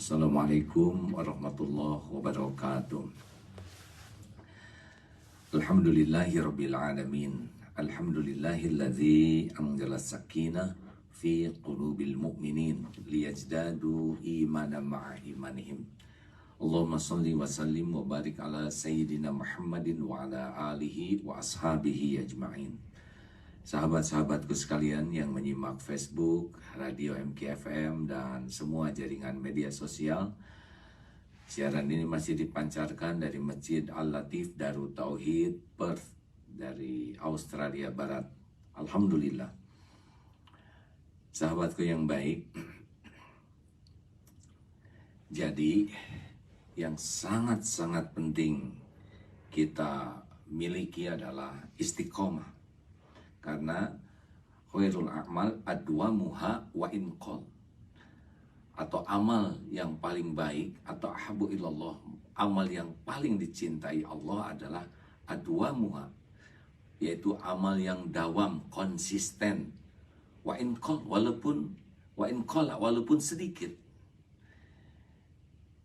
Assalamualaikum warahmatullahi wabarakatuh. Alhamdulillahirabbil alamin. Alhamdulillahilladzi anzala sakinah fi qulubil mu'minin liyazdadu imanan ma'a imanihim. Allahumma salli wa sallim wa barik ala sayyidina Muhammadin wa ala alihi wa ashabihi ajma'in. Sahabat-sahabatku sekalian yang menyimak Facebook, Radio MKFM, dan semua jaringan media sosial, siaran ini masih dipancarkan dari Masjid Al-Latif Darut Tauhid, Perth, dari Australia Barat. Alhamdulillah. Sahabatku yang baik, jadi yang sangat-sangat penting kita miliki adalah istiqomah. Karena khairul a'mal adwamuha wa inqal, atau amal yang paling baik atau ahabu ilallah, amal yang paling dicintai Allah adalah adwamuha, yaitu amal yang dawam, konsisten, wa inqal, walaupun sedikit.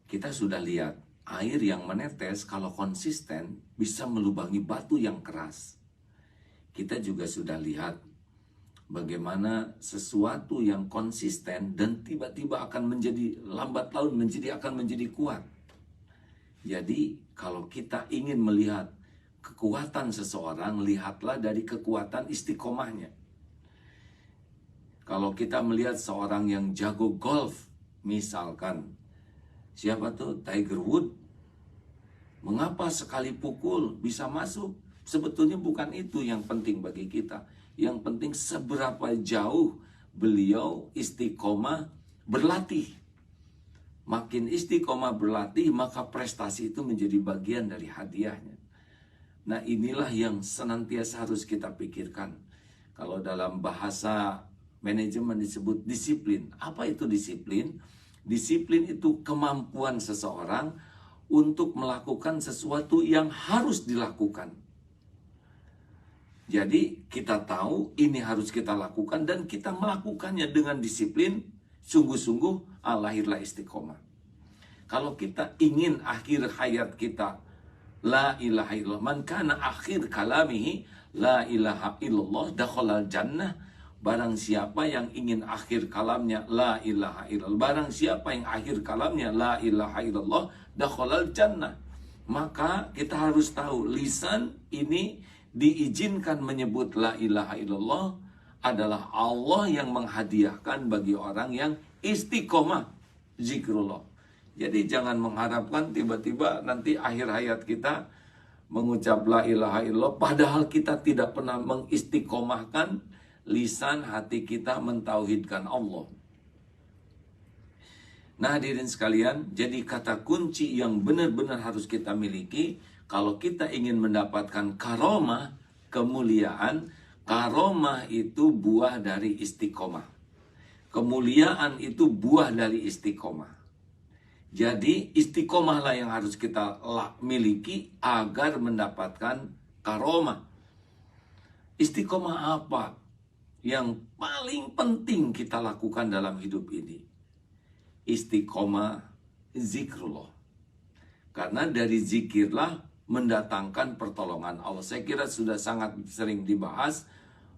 Kita sudah lihat air yang menetes kalau konsisten bisa melubangi batu yang keras. Kita juga sudah lihat bagaimana sesuatu yang konsisten dan tiba-tiba akan menjadi lambat laun akan menjadi kuat. Jadi kalau kita ingin melihat kekuatan seseorang, lihatlah dari kekuatan istiqomahnya. Kalau kita melihat seorang yang jago golf, misalkan siapa tuh? Tiger Woods. Mengapa sekali pukul bisa masuk? Sebetulnya bukan itu yang penting bagi kita. Yang penting seberapa jauh beliau istiqomah berlatih. Makin istiqomah berlatih, maka prestasi itu menjadi bagian dari hadiahnya. Nah, inilah yang senantiasa harus kita pikirkan. Kalau dalam bahasa manajemen disebut disiplin. Apa itu disiplin? Disiplin itu kemampuan seseorang untuk melakukan sesuatu yang harus dilakukan. Jadi kita tahu ini harus kita lakukan dan kita melakukannya dengan disiplin, sungguh-sungguh, lahirlah istiqomah. Kalau kita ingin akhir hayat kita la ilaha illallah, man kana akhir kalamihi la ilaha illallah dakhalal jannah. Barang siapa yang ingin akhir kalamnya la ilaha illallah, barang siapa yang akhir kalamnya la ilaha illallah dakhalal jannah. Maka kita harus tahu lisan ini diizinkan menyebut la ilaha illallah adalah Allah yang menghadiahkan bagi orang yang istiqomah zikrullah. Jadi jangan mengharapkan tiba-tiba nanti akhir hayat kita mengucap la ilaha illallah padahal kita tidak pernah mengistiqomahkan lisan hati kita mentauhidkan Allah. Nah, hadirin sekalian, jadi kata kunci yang benar-benar harus kita miliki kalau kita ingin mendapatkan karomah, kemuliaan. Karomah itu buah dari istiqomah. Kemuliaan itu buah dari istiqomah. Jadi istiqomahlah yang harus kita miliki agar mendapatkan karomah. Istiqomah apa yang paling penting kita lakukan dalam hidup ini? Istiqomah zikrullah. Karena dari zikirlah mendatangkan pertolongan Allah. Saya kira sudah sangat sering dibahas.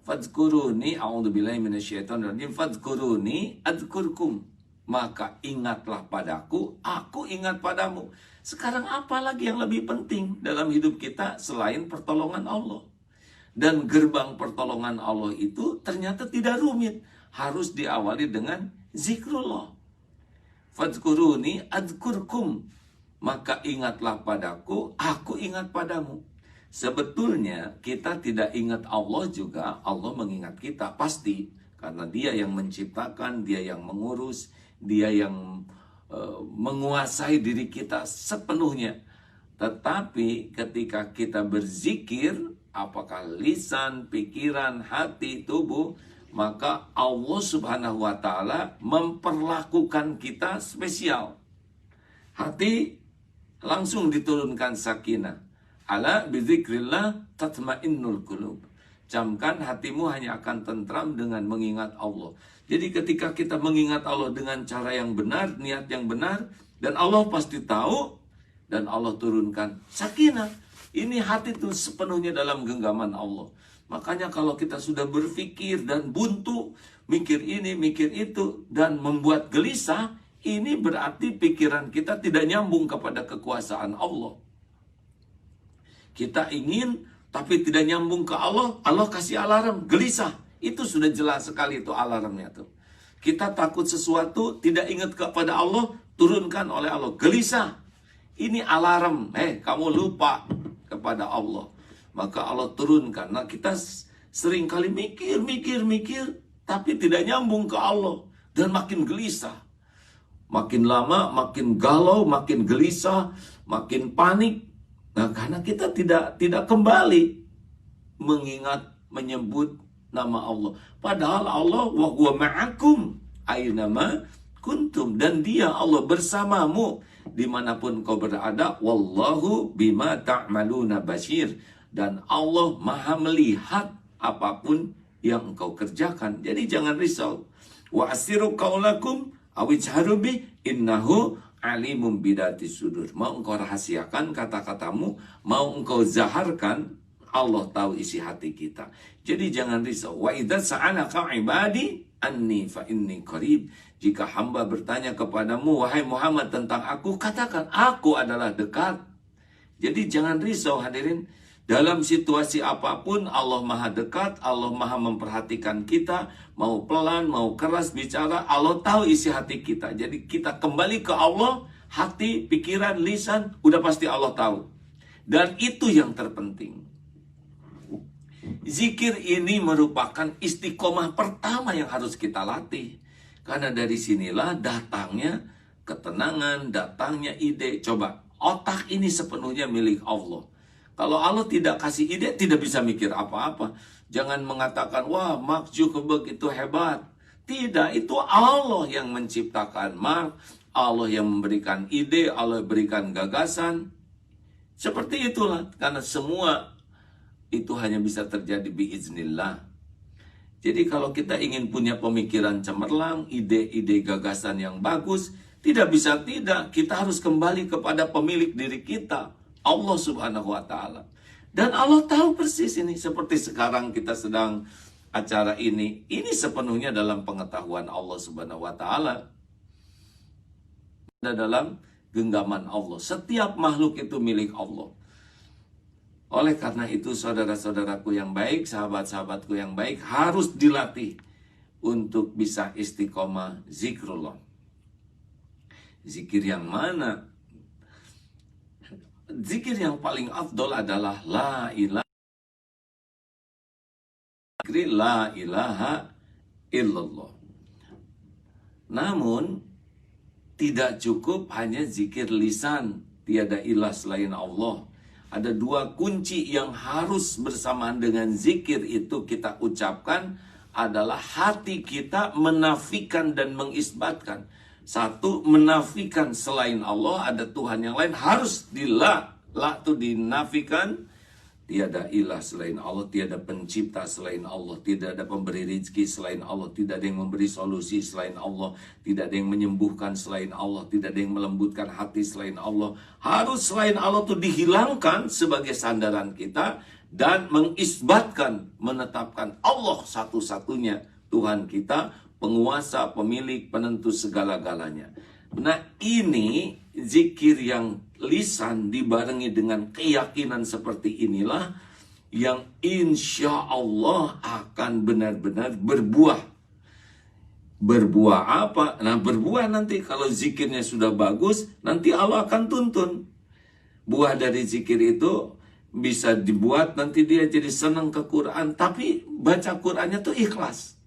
Fadzkuruni a'udzubillahi minasyaitonirrajim. Fadzkuruni adzkurkum. Maka ingatlah padaku, aku ingat padamu. Sekarang apa lagi yang lebih penting dalam hidup kita selain pertolongan Allah? Dan gerbang pertolongan Allah itu ternyata tidak rumit. Harus diawali dengan zikrullah. Fadzkuruni adzkurkum. Maka ingatlah padaku, aku ingat padamu. Sebetulnya kita tidak ingat Allah juga, Allah mengingat kita pasti. Karena dia yang menciptakan, dia yang mengurus, dia yang menguasai diri kita sepenuhnya. Tetapi ketika kita berzikir, apakah lisan, pikiran, hati, tubuh, maka Allah Subhanahu wa Ta'ala memperlakukan kita spesial. Hati langsung diturunkan sakinah. Ala bizikrillah tatmainnul qulub. camkan hatimu hanya akan tentram dengan mengingat Allah. Jadi ketika kita mengingat Allah dengan cara yang benar, niat yang benar, dan Allah pasti tahu, dan Allah turunkan sakinah. Ini hati itu sepenuhnya dalam genggaman Allah. Makanya kalau kita sudah berpikir dan buntu, mikir ini, mikir itu, dan membuat gelisah, ini berarti pikiran kita tidak nyambung kepada kekuasaan Allah. Kita ingin, tapi tidak nyambung ke Allah, Allah kasih alarm, gelisah. Itu sudah jelas sekali itu alarmnya tuh. Kita takut sesuatu, tidak ingat kepada Allah, turunkan oleh Allah, gelisah. Ini alarm, kamu lupa kepada Allah. Maka Allah turunkan. Nah, kita sering kali mikir, tapi tidak nyambung ke Allah. Dan makin gelisah. Makin lama, makin galau, makin gelisah, makin panik. Nah, karena kita tidak kembali mengingat, menyebut nama Allah. Padahal Allah wa huwa ma'akum aynama kuntum. Dan dia Allah bersamamu dimanapun kau berada. Wallahu bima ta'maluna basyir. Dan Allah maha melihat apapun yang engkau kerjakan. Jadi jangan risau. Wa asiru qaulakum awijharu bi innahu alimum bidati sudur. Mau engkau rahasiakan kata-katamu, mau engkau zaharkan, Allah tahu isi hati kita. Jadi jangan risau. Wa idza sa'alaka ibadi anni fa inni qarib. Jika hamba bertanya kepadamu, wahai Muhammad, tentang aku, katakan aku adalah dekat. Jadi jangan risau hadirin. Dalam situasi apapun Allah maha dekat, Allah maha memperhatikan kita. Mau pelan, mau keras bicara, Allah tahu isi hati kita. Jadi kita kembali ke Allah, hati, pikiran, lisan, udah pasti Allah tahu. Dan itu yang terpenting. Zikir ini merupakan istiqomah pertama yang harus kita latih. Karena dari sinilah datangnya ketenangan, datangnya ide. Coba, otak ini sepenuhnya milik Allah. Kalau Allah tidak kasih ide, tidak bisa mikir apa-apa. Jangan mengatakan, wah Mark Zuckerberg itu hebat. Tidak, itu Allah yang menciptakan Mark. Allah yang memberikan ide, Allah berikan gagasan. Seperti itulah, karena semua itu hanya bisa terjadi biiznillah. Jadi kalau kita ingin punya pemikiran cemerlang, ide-ide gagasan yang bagus, tidak bisa tidak, kita harus kembali kepada pemilik diri kita, Allah Subhanahu wa Ta'ala. Dan Allah tahu persis ini, seperti sekarang kita sedang acara ini sepenuhnya dalam pengetahuan Allah Subhanahu wa Ta'ala. Dalam genggaman Allah. Setiap makhluk itu milik Allah. Oleh karena itu saudara-saudaraku yang baik, sahabat-sahabatku yang baik, harus dilatih untuk bisa istiqomah zikrullah. Zikir yang mana? Zikir yang paling afdol adalah la ilaha illallah. Namun tidak cukup hanya zikir lisan, tiada ilah selain Allah. Ada dua kunci yang harus bersamaan dengan zikir itu kita ucapkan, adalah hati kita menafikan dan mengisbatkan. Satu, menafikan selain Allah, ada Tuhan yang lain, harus la itu dinafikan. Tiada ilah selain Allah, tiada pencipta selain Allah, tidak ada pemberi rezeki selain Allah, tidak ada yang memberi solusi selain Allah, tidak ada yang menyembuhkan selain Allah, tidak ada yang melembutkan hati selain Allah. Harus selain Allah itu dihilangkan sebagai sandaran kita dan mengisbatkan, menetapkan Allah satu-satunya Tuhan kita, penguasa, pemilik, penentu segala-galanya. Nah, ini zikir yang lisan dibarengi dengan keyakinan seperti inilah yang insya Allah akan benar-benar berbuah. Berbuah apa? Nah, berbuah nanti kalau zikirnya sudah bagus, nanti Allah akan tuntun. Buah dari zikir itu bisa dibuat nanti dia jadi senang ke Quran, tapi baca Qurannya tuh ikhlas.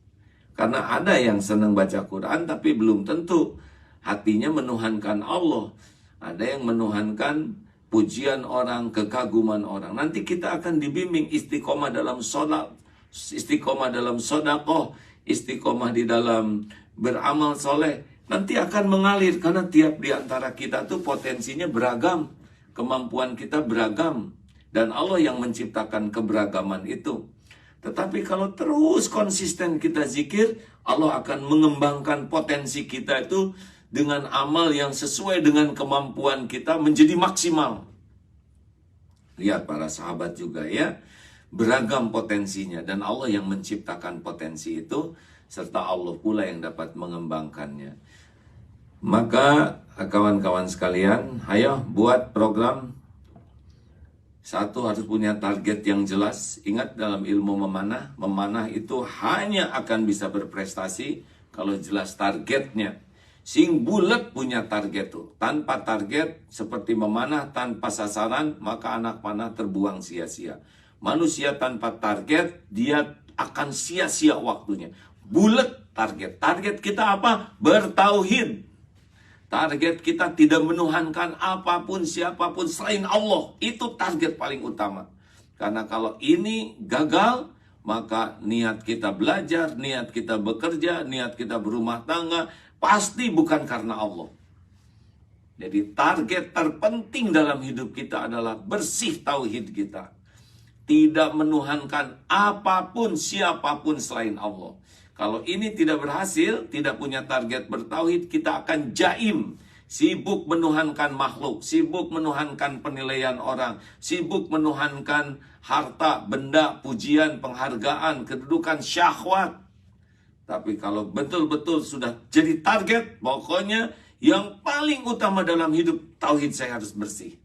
Karena ada yang senang baca Quran tapi belum tentu hatinya menuhankan Allah. Ada yang menuhankan pujian orang, kekaguman orang. Nanti kita akan dibimbing istiqomah dalam sholat, istiqomah dalam sodakoh, istiqomah di dalam beramal soleh. Nanti akan mengalir karena tiap di antara kita tuh potensinya beragam, kemampuan kita beragam. Dan Allah yang menciptakan keberagaman itu. Tetapi kalau terus konsisten kita zikir, Allah akan mengembangkan potensi kita itu dengan amal yang sesuai dengan kemampuan kita menjadi maksimal. Lihat para sahabat juga ya, beragam potensinya, dan Allah yang menciptakan potensi itu, serta Allah pula yang dapat mengembangkannya. Maka kawan-kawan sekalian, ayo buat program. Satu, harus punya target yang jelas. Ingat dalam ilmu memanah itu hanya akan bisa berprestasi kalau jelas targetnya. Sing bulat punya target tuh. Tanpa target seperti memanah tanpa sasaran, maka anak panah terbuang sia-sia. Manusia tanpa target, dia akan sia-sia waktunya. Bulat target. Target kita apa? Bertauhid. Target kita tidak menuhankan apapun, siapapun selain Allah. Itu target paling utama. Karena kalau ini gagal, maka niat kita belajar, niat kita bekerja, niat kita berumah tangga, pasti bukan karena Allah. Jadi target terpenting dalam hidup kita adalah bersih tauhid kita. Tidak menuhankan apapun, siapapun selain Allah. Kalau ini tidak berhasil, tidak punya target bertauhid, kita akan jaim. Sibuk menuhankan makhluk, sibuk menuhankan penilaian orang, sibuk menuhankan harta, benda, pujian, penghargaan, kedudukan, syahwat. Tapi kalau betul-betul sudah jadi target, pokoknya yang paling utama dalam hidup, tauhid saya harus bersih.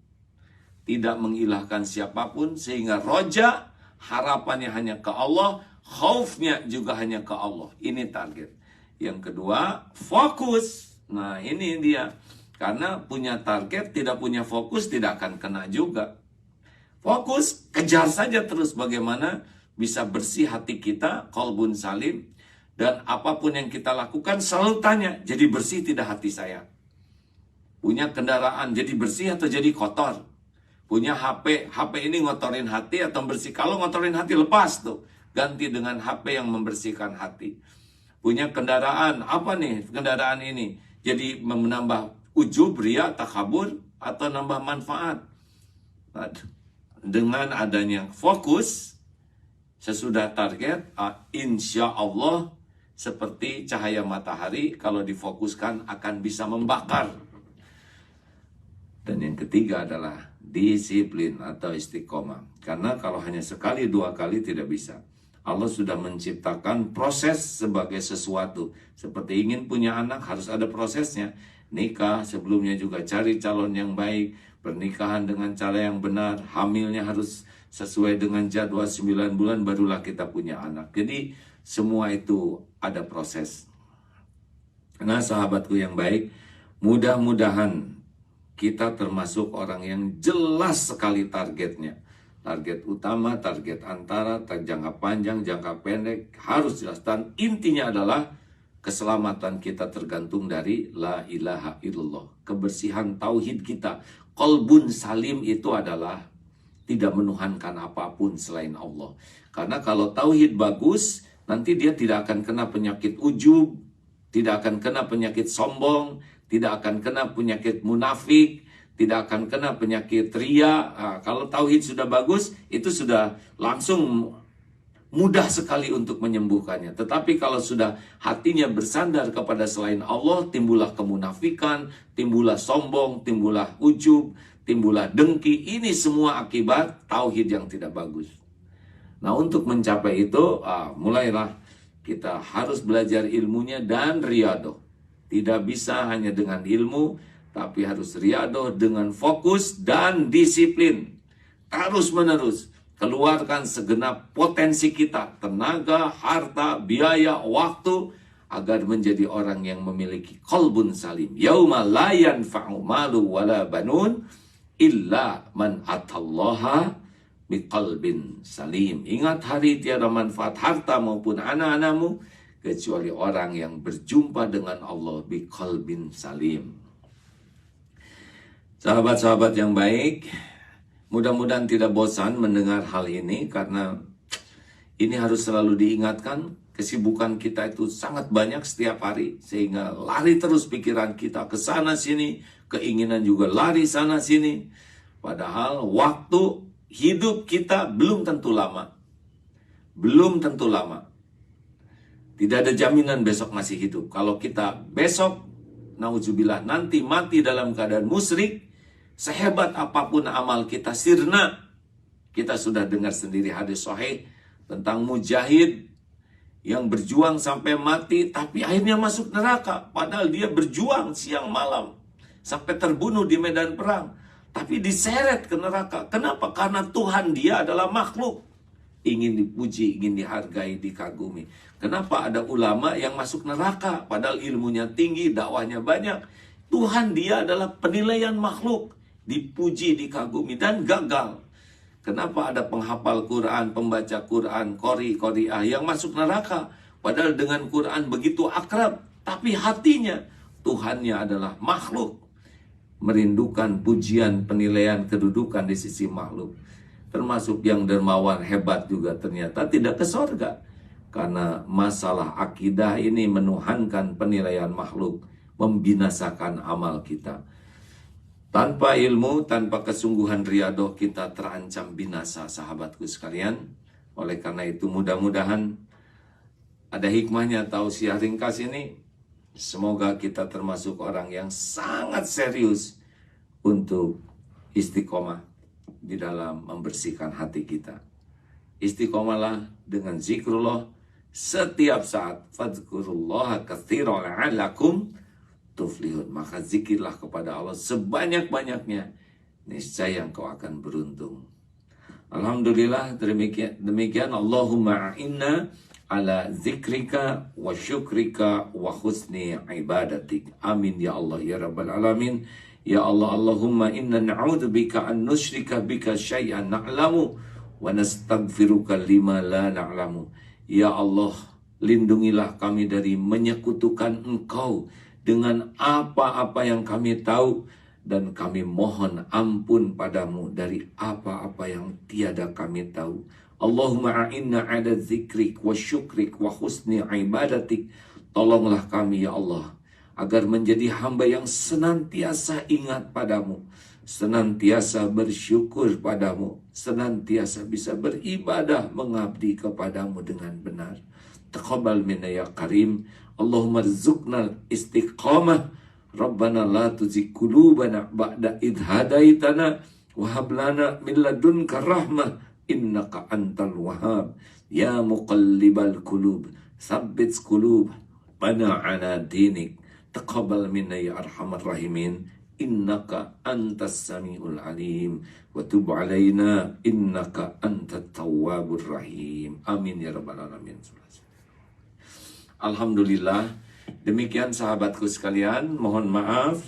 Tidak mengilahkan siapapun, sehingga roja, harapannya hanya ke Allah, khaufnya juga hanya ke Allah. Ini target. Yang kedua, fokus. Nah ini dia. Karena punya target, tidak punya fokus, tidak akan kena juga. Fokus, kejar saja terus bagaimana bisa bersih hati kita, qalbun salim. Dan apapun yang kita lakukan selalu tanya, jadi bersih tidak hati saya? Punya kendaraan, jadi bersih atau jadi kotor? Punya HP ini ngotorin hati atau bersih? Kalau ngotorin hati lepas tuh. Ganti dengan HP yang membersihkan hati. Punya kendaraan, apa nih kendaraan ini? Jadi menambah ujub, ria, takabur, atau nambah manfaat. Dengan adanya fokus, sesudah target, insya Allah seperti cahaya matahari, kalau difokuskan akan bisa membakar. Dan yang ketiga adalah disiplin atau istiqomah. Karena kalau hanya sekali, dua kali tidak bisa. Allah sudah menciptakan proses sebagai sesuatu. Seperti ingin punya anak harus ada prosesnya. Nikah sebelumnya juga cari calon yang baik. Pernikahan dengan cara yang benar. Hamilnya harus sesuai dengan jadwal 9 bulan barulah kita punya anak. Jadi semua itu ada proses. Nah sahabatku yang baik, mudah-mudahan kita termasuk orang yang jelas sekali targetnya. Target utama, target antara, jangka panjang, jangka pendek, harus jelas. Dan intinya adalah keselamatan kita tergantung dari la ilaha illallah. Kebersihan tauhid kita. Qalbun salim itu adalah tidak menuhankan apapun selain Allah. Karena kalau tauhid bagus, nanti dia tidak akan kena penyakit ujub, tidak akan kena penyakit sombong, tidak akan kena penyakit munafik, tidak akan kena penyakit ria. Kalau tauhid sudah bagus, itu sudah langsung mudah sekali untuk menyembuhkannya. Tetapi kalau sudah hatinya bersandar kepada selain Allah, timbullah kemunafikan, timbullah sombong, timbullah ujub, timbullah dengki. Ini semua akibat tauhid yang tidak bagus. Nah untuk mencapai itu, mulailah kita harus belajar ilmunya dan riadoh. Tidak bisa hanya dengan ilmu, tapi harus riadoh dengan fokus dan disiplin. Terus menerus keluarkan segenap potensi kita, tenaga, harta, biaya, waktu, agar menjadi orang yang memiliki qalbun salim. Yauma la yanfa'u malu wala banun illa man atallaha biqalbin salim. Ingat hari tiada manfaat harta maupun anak-anakmu kecuali orang yang berjumpa dengan Allah biqalbin salim. Sahabat-sahabat yang baik, mudah-mudahan tidak bosan mendengar hal ini, karena ini harus selalu diingatkan. Kesibukan kita itu sangat banyak setiap hari, sehingga lari terus pikiran kita ke sana sini, keinginan juga lari sana sini. Padahal waktu hidup kita belum tentu lama. belum tentu lama. Tidak ada jaminan besok masih hidup. Kalau kita besok, nauzubillah, nanti mati dalam keadaan musyrik, sehebat apapun amal kita sirna. Kita sudah dengar sendiri hadis sahih tentang mujahid yang berjuang sampai mati, tapi akhirnya masuk neraka. Padahal dia berjuang siang malam, sampai terbunuh di medan perang. Tapi diseret ke neraka. Kenapa? Karena Tuhan dia adalah makhluk. Ingin dipuji, ingin dihargai, dikagumi. Kenapa ada ulama yang masuk neraka? Padahal ilmunya tinggi, dakwahnya banyak. Tuhan dia adalah penilaian makhluk. Dipuji, dikagumi, dan gagal. Kenapa ada penghafal Quran, pembaca Quran, qori-qoriah yang masuk neraka? Padahal dengan Quran begitu akrab. Tapi hatinya, Tuhannya adalah makhluk. Merindukan pujian, penilaian, kedudukan di sisi makhluk. Termasuk yang dermawan hebat juga ternyata tidak ke sorga. Karena masalah akidah ini menuhankan penilaian makhluk, membinasakan amal kita. Tanpa ilmu, tanpa kesungguhan riadoh, kita terancam binasa, sahabatku sekalian. Oleh karena itu mudah-mudahan ada hikmahnya tausiah ringkas ini. Semoga kita termasuk orang yang sangat serius untuk istiqomah di dalam membersihkan hati kita. Istiqomahlah dengan zikrullah setiap saat. Fadhkurullaha katsiran la'allakum tuflihun. Maka zikirlah kepada Allah sebanyak-banyaknya, niscaya engkau akan beruntung. Alhamdulillah, demikian. Allahumma inna ala zikrika wa syukrika wa husni ibadatik. Amin ya Allah ya Rabbal Alamin. Ya Allah, Allahumma inna na'udzubika an nusyrika bika syai'an na'lamu wa nastaghfiruka lima la na'lamu. Ya Allah, lindungilah kami dari menyekutukan Engkau dengan apa-apa yang kami tahu, dan kami mohon ampun padamu dari apa-apa yang tiada kami tahu. Allahumma a'inna ala zikrik wa syukrik wa husni ibadatik. Tolonglah kami ya Allah, agar menjadi hamba yang senantiasa ingat padamu, senantiasa bersyukur padamu, senantiasa bisa beribadah mengabdi kepadamu dengan benar. Taqabbal minna ya karim. Allahumma rzuqna istiqamah. Rabbana la tuzigh qulubana ba'da idh hadaitana wa hab lana min ladunka rahmah innaka antal wahhab. Ya muqallibal qulub tsabbit qulubana ala dinik. Taqabbal minna ya arhamar rahimin. Innaka antas samiul alim wa tub alaina innaka antat tawwabur rahim. Amin ya rabbal alamin. Alhamdulillah, demikian sahabatku sekalian, mohon maaf.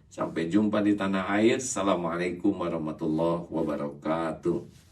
Sampai jumpa di tanah air. Assalamualaikum warahmatullahi wabarakatuh.